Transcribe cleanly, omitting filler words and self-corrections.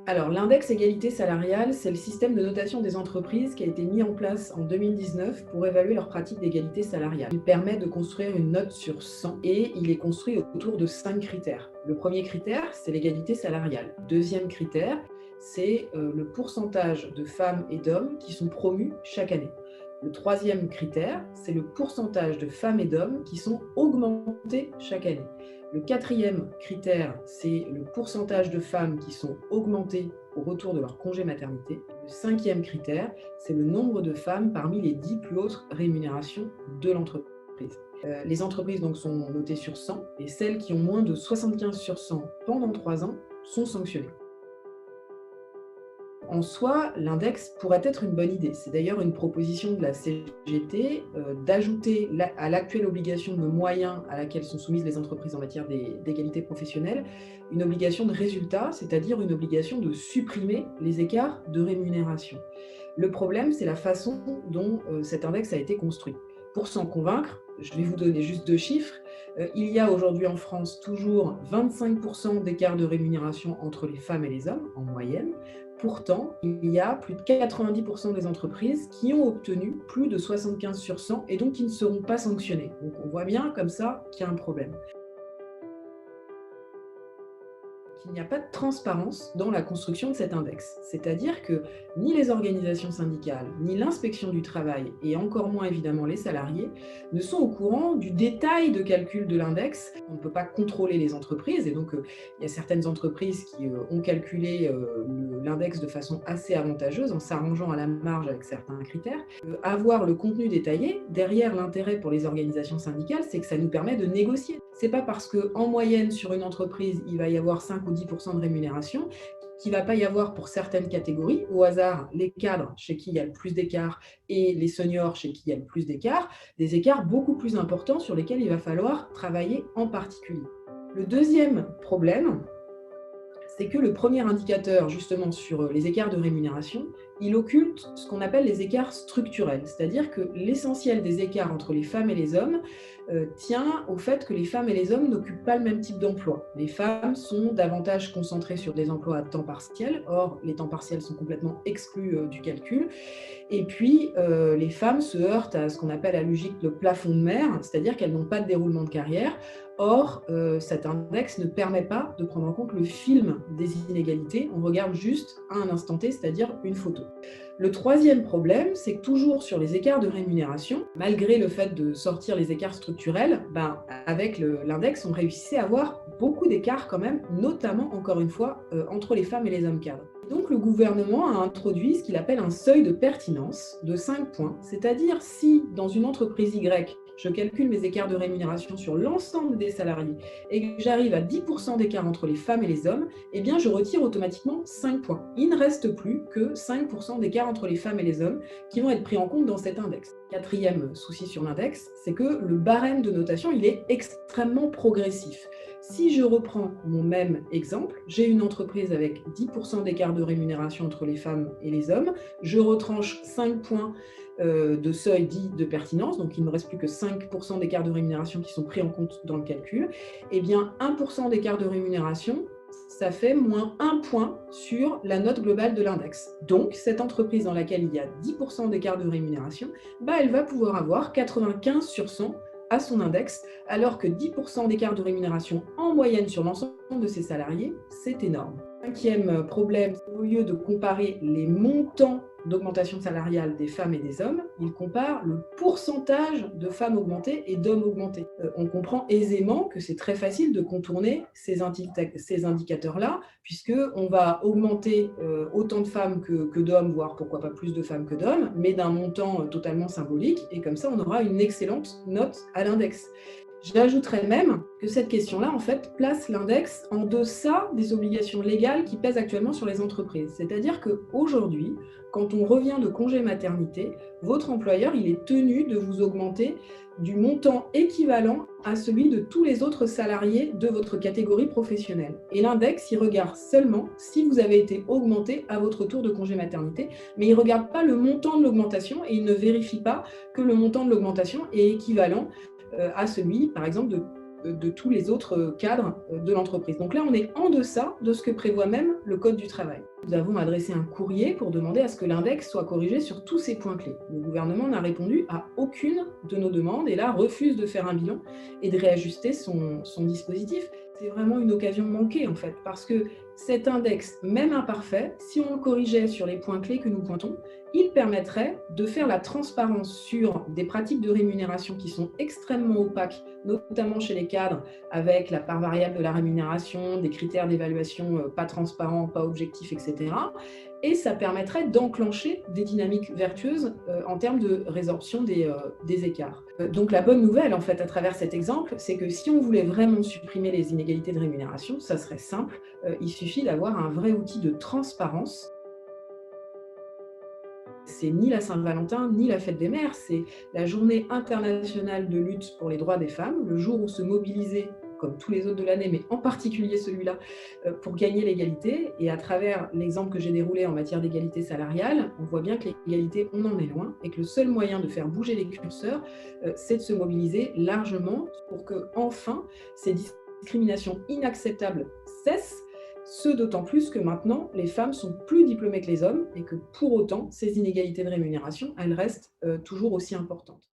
Alors, l'index égalité salariale, c'est le système de notation des entreprises qui a été mis en place en 2019 pour évaluer leurs pratiques d'égalité salariale. Il permet de construire une note sur 100 et il est construit autour de 5 critères. Le premier critère, c'est l'égalité salariale. Deuxième critère, c'est le pourcentage de femmes et d'hommes qui sont promus chaque année. Le troisième critère, c'est le pourcentage de femmes et d'hommes qui sont augmentés chaque année. Le quatrième critère, c'est le pourcentage de femmes qui sont augmentées au retour de leur congé maternité. Le cinquième critère, c'est le nombre de femmes parmi les 10 plus hautes rémunérations de l'entreprise. Les entreprises donc sont notées sur 100 et celles qui ont moins de 75 sur 100 pendant 3 ans sont sanctionnées. En soi, l'index pourrait être une bonne idée. C'est d'ailleurs une proposition de la CGT d'ajouter à l'actuelle obligation de moyens à laquelle sont soumises les entreprises en matière d'égalité professionnelle, une obligation de résultat, c'est-à-dire une obligation de supprimer les écarts de rémunération. Le problème, c'est la façon dont cet index a été construit. Pour s'en convaincre, je vais vous donner juste 2 chiffres. Il y a aujourd'hui en France toujours 25% d'écart de rémunération entre les femmes et les hommes, en moyenne. Pourtant, il y a plus de 90% des entreprises qui ont obtenu plus de 75 sur 100 et donc qui ne seront pas sanctionnées. Donc on voit bien comme ça qu'il y a un problème. Il n'y a pas de transparence dans la construction de cet index. C'est-à-dire que ni les organisations syndicales, ni l'inspection du travail, et encore moins évidemment les salariés, ne sont au courant du détail de calcul de l'index. On ne peut pas contrôler les entreprises, et donc il y a certaines entreprises qui ont calculé l'index de façon assez avantageuse, en s'arrangeant à la marge avec certains critères. Avoir le contenu détaillé, derrière l'intérêt pour les organisations syndicales, c'est que ça nous permet de négocier. C'est pas parce qu'en moyenne, sur une entreprise, il va y avoir 5 ou 10% de rémunération qu'il ne va pas y avoir pour certaines catégories, au hasard, les cadres chez qui il y a le plus d'écart et les seniors chez qui il y a le plus d'écart, des écarts beaucoup plus importants sur lesquels il va falloir travailler en particulier. Le deuxième problème, c'est que le premier indicateur justement sur les écarts de rémunération, il occulte ce qu'on appelle les écarts structurels, c'est-à-dire que l'essentiel des écarts entre les femmes et les hommes tient au fait que les femmes et les hommes n'occupent pas le même type d'emploi. Les femmes sont davantage concentrées sur des emplois à temps partiel, or les temps partiels sont complètement exclus du calcul. Et puis, les femmes se heurtent à ce qu'on appelle la logique de plafond de verre, c'est-à-dire qu'elles n'ont pas de déroulement de carrière. Or, cet index ne permet pas de prendre en compte le film des inégalités, on regarde juste à un instant T, c'est-à-dire une photo. Le troisième problème, c'est que toujours sur les écarts de rémunération, malgré le fait de sortir les écarts structurels, avec l'index, on réussissait à avoir beaucoup d'écarts quand même, notamment, encore une fois, entre les femmes et les hommes cadres. Donc le gouvernement a introduit ce qu'il appelle un seuil de pertinence de 5 points, c'est-à-dire si dans une entreprise Y, je calcule mes écarts de rémunération sur l'ensemble des salariés et que j'arrive à 10% d'écart entre les femmes et les hommes, eh bien je retire automatiquement 5 points. Il ne reste plus que 5% d'écart entre les femmes et les hommes qui vont être pris en compte dans cet index. Quatrième souci sur l'index, c'est que le barème de notation, il est extrêmement progressif. Si je reprends mon même exemple, j'ai une entreprise avec 10% d'écart de rémunération entre les femmes et les hommes, je retranche 5 points de seuil dit de pertinence, donc il ne me reste plus que 5% d'écart de rémunération qui sont pris en compte dans le calcul, et bien 1% d'écart de rémunération, ça fait moins 1 point sur la note globale de l'index. Donc, cette entreprise dans laquelle il y a 10% d'écart de rémunération, elle va pouvoir avoir 95 sur 100 à son index, alors que 10% d'écart de rémunération en moyenne sur l'ensemble de ses salariés, c'est énorme. Cinquième problème, au lieu de comparer les montants d'augmentation salariale des femmes et des hommes, il compare le pourcentage de femmes augmentées et d'hommes augmentés. On comprend aisément que c'est très facile de contourner ces indicateurs-là, puisqu'on va augmenter autant de femmes que d'hommes, voire pourquoi pas plus de femmes que d'hommes, mais d'un montant totalement symbolique, et comme ça on aura une excellente note à l'index. J'ajouterais même que cette question-là, en fait, place l'index en deçà des obligations légales qui pèsent actuellement sur les entreprises. C'est-à-dire qu'aujourd'hui, quand on revient de congé maternité, votre employeur, il est tenu de vous augmenter du montant équivalent à celui de tous les autres salariés de votre catégorie professionnelle. Et l'index, il regarde seulement si vous avez été augmenté à votre retour de congé maternité, mais il ne regarde pas le montant de l'augmentation et il ne vérifie pas que le montant de l'augmentation est équivalent à celui, par exemple, de de tous les autres cadres de l'entreprise. Donc là, on est en deçà de ce que prévoit même le Code du travail. Nous avons adressé un courrier pour demander à ce que l'index soit corrigé sur tous ces points clés. Le gouvernement n'a répondu à aucune de nos demandes et là refuse de faire un bilan et de réajuster son dispositif. C'est vraiment une occasion manquée en fait, parce que cet index, même imparfait, si on le corrigeait sur les points clés que nous pointons, il permettrait de faire la transparence sur des pratiques de rémunération qui sont extrêmement opaques, notamment chez les cadres, avec la part variable de la rémunération, des critères d'évaluation pas transparents, pas objectifs, etc. Et ça permettrait d'enclencher des dynamiques vertueuses en termes de résorption des écarts. Donc la bonne nouvelle, en fait, à travers cet exemple, c'est que si on voulait vraiment supprimer les inégalités de rémunération, ça serait simple, il suffit d'avoir un vrai outil de transparence. C'est ni la Saint-Valentin, ni la fête des mères, c'est la journée internationale de lutte pour les droits des femmes, le jour où se mobiliser, comme tous les autres de l'année, mais en particulier celui-là, pour gagner l'égalité. Et à travers l'exemple que j'ai déroulé en matière d'égalité salariale, on voit bien que l'égalité, on en est loin, et que le seul moyen de faire bouger les curseurs, c'est de se mobiliser largement pour que, enfin, ces discriminations inacceptables cessent. Ce d'autant plus que maintenant, les femmes sont plus diplômées que les hommes et que pour autant, ces inégalités de rémunération, elles restent toujours aussi importantes.